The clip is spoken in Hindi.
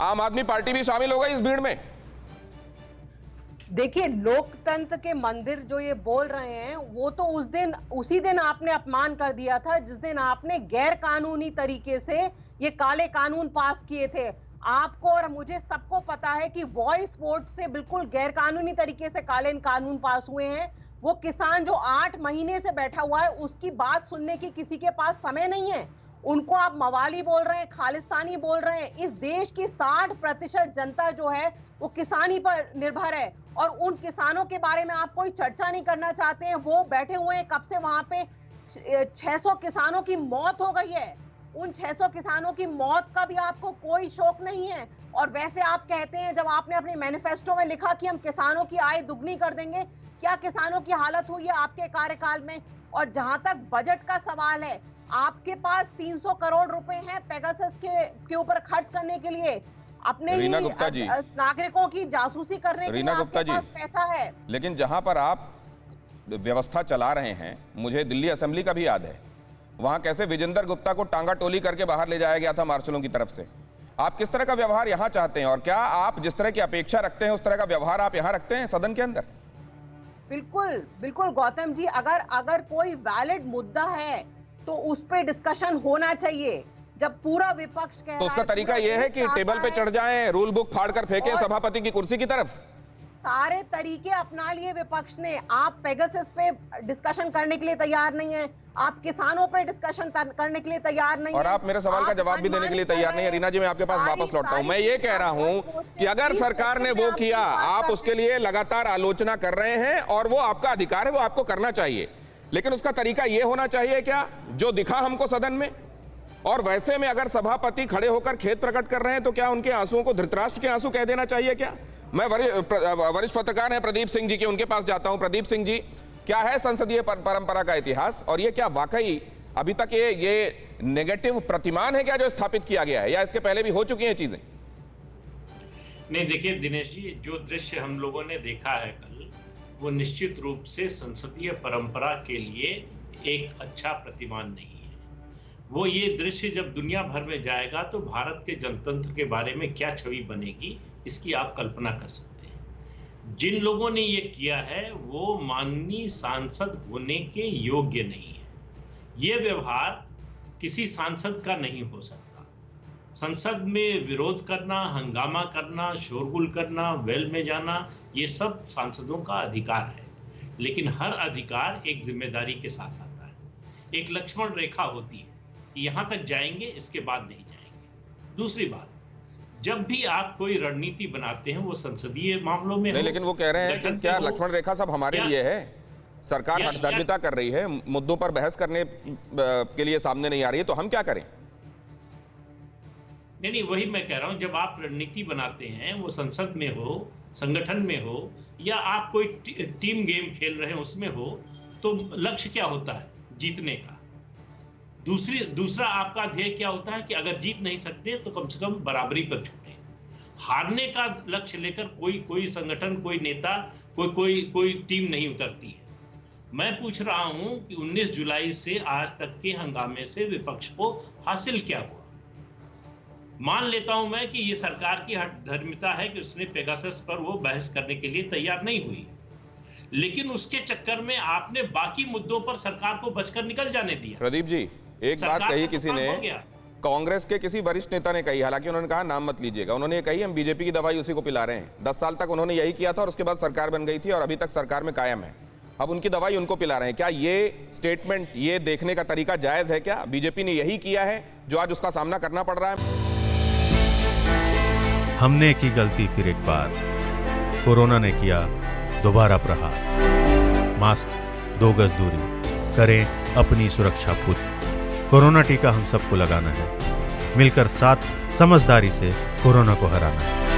आम आदमी पार्टी भी शामिल हो गई इस भीड़ में। देखिए, लोकतंत्र के मंदिर जो ये बोल रहे हैं, वो तो उसी दिन आपने अपमान कर दिया था जिस दिन आपने गैर कानूनी तरीके से ये काले कानून पास किए थे। आपको और मुझे सबको पता है कि वॉइस वोट से बिल्कुल गैर कानूनी तरीके से काले कानून पास हुए हैं। वो किसान जो 8 महीने से बैठा हुआ है, उसकी बात सुनने की किसी के पास समय नहीं है। उनको आप मवाली बोल रहे हैं, खालिस्तानी बोल रहे हैं। इस देश की 60% जनता जो है वो किसानी पर निर्भर है, और उन किसानों के बारे में आप कोई चर्चा नहीं करना चाहते हैं। वो बैठे हुए हैं कब से वहां पे। 600 किसानों की मौत हो गई है। उन 600 किसानों की मौत का भी आपको कोई शौक नहीं है। और वैसे आप कहते हैं, जब आपने अपने मैनिफेस्टो में लिखा कि हम किसानों की आय दुगनी कर देंगे, क्या किसानों की हालत हुई है आपके कार्यकाल में? और जहां तक बजट का सवाल है, आपके पास 300 करोड़ रुपए हैं पेगासस के ऊपर खर्च करने के लिए, अपने ही नागरिकों की जासूसी करने के लिए आपके पास पैसा है। लेकिन जहां पर आप व्यवस्था चला रहे हैं, मुझे दिल्ली असेंबली का भी याद है, वहां कैसे विजेंद्र गुप्ता को टांगा टोली करके बाहर ले जाया गया था मार्शलों की तरफ से। आप किस तरह का व्यवहार यहां चाहते हैं, और क्या आप जिस तरह की अपेक्षा रखते हैं उस तरह का व्यवहार आप यहां रखते हैं सदन के अंदर? बिल्कुल बिल्कुल गौतम जी, अगर कोई वैलिड मुद्दा है तो उस पे डिस्कशन होना चाहिए। जब पूरा विपक्ष कह तो उसका तरीका यह है कि टेबल पे चढ़ जाएं, रूल बुक फाड़कर फेंकें सभापति की कुर्सी की तरफ। सारे तरीके अपना लिए विपक्ष ने। आप पेगासस पे डिस्कशन करने के लिए तैयार नहीं है, आप किसानों पे डिस्कशन करने के लिए तैयार नहीं है, और आप मेरे सवाल का जवाब भी देने के लिए तैयार नहीं है। रीना जी, मैं आपके पास वापस लौटता हूं। मैं ये कह रहा हूं कि अगर सरकार ने वो किया, आप उसके लिए लगातार आलोचना कर रहे हैं, और वो आपका अधिकार है, वो आपको करना चाहिए, लेकिन उसका तरीका ये होना चाहिए क्या जो दिखा हमको सदन में? और वैसे में अगर सभापति खड़े होकर खेद प्रकट कर रहे हैं तो क्या उनके आंसुओं को धृतराष्ट्र के आंसू कह देना चाहिए क्या? मैं वरिष्ठ पत्रकार हैं प्रदीप सिंह जी के, उनके पास जाता हूं। प्रदीप सिंह जी, क्या है संसदीय परंपरा का इतिहास, और ये क्या वाकई अभी तक ये नेगेटिव प्रतिमान है क्या जो स्थापित किया गया है, या इसके पहले भी हो चुकी हैं चीजें? नहीं, देखिए दिनेश जी, जो दृश्य हम लोगों ने देखा है कल, वो निश्चित रूप से संसदीय परंपरा के लिए एक अच्छा प्रतिमान नहीं है। वो ये दृश्य जब दुनिया भर में जाएगा तो भारत के जनतंत्र के बारे में क्या छवि बनेगी, इसकी आप कल्पना कर सकते हैं। जिन लोगों ने ये किया है वो माननीय सांसद होने के योग्य नहीं है। ये व्यवहार किसी सांसद का नहीं हो सकता। संसद में विरोध करना, हंगामा करना, शोरगुल करना, वेल में जाना, ये सब सांसदों का अधिकार है, लेकिन हर अधिकार एक जिम्मेदारी के साथ आता है। एक लक्ष्मण रेखा होती है कि यहां तक जाएंगे, इसके बाद नहीं जाएंगे। दूसरी बात, जब भी आप कोई रणनीति बनाते हैं वो संसदीय मामलों में नहीं, लेकिन वो कह रहे हैं कि क्या लक्ष्मण रेखा सब हमारे लिए है? सरकार हठधर्मिता कर रही है, मुद्दों पर बहस करने के लिए सामने नहीं आ रही है, तो हम क्या करें? नहीं, वही मैं कह रहा हूं, जब आप रणनीति बनाते हैं, वो संसद में हो, संगठन में हो, या आप कोई टीम गेम खेल रहे हैं उसमें हो, तो लक्ष्य क्या होता है? जीतने का। दूसरा आपका ध्येय क्या होता है कि अगर जीत नहीं सकते तो कम से कम बराबरी पर छूटे। हारने का लक्ष्य लेकर कोई संगठन, कोई नेता, कोई टीम नहीं उतरती है। मैं पूछ रहा हूं कि 19 जुलाई से आज तक के हंगामे से विपक्ष को हासिल क्या हुआ? मान लेता हूं मैं कि ये सरकार की हठधर्मिता है कि उसने पेगासस पर वो बहस करने के लिए तैयार नहीं हुई, लेकिन उसके चक्कर में आपने बाकी मुद्दों पर सरकार को बचकर निकल जाने दिया। प्रदीप जी, एक बात कही किसी ने, कांग्रेस के किसी वरिष्ठ नेता ने कही, हालांकि उन्होंने कहा नाम मत लीजिएगा, उन्होंने ये कही हम बीजेपी की दवाई उसी को पिला रहे हैं। 10 साल तक उन्होंने यही किया था और उसके बाद सरकार बन गई थी और अभी तक सरकार में कायम है। अब उनकी दवाई उनको पिला रहे हैं। क्या ये स्टेटमेंट, ये देखने का तरीका जायज है क्या? बीजेपी ने यही किया है जो आज उसका सामना करना पड़ रहा है। हमने की गलती फिर एक बार, कोरोना ने किया दोबारा प्रहार। मास्क, 2 गज दूरी, करें अपनी सुरक्षा पूरी। कोरोना टीका हम सबको लगाना है, मिलकर साथ समझदारी से कोरोना को हराना है।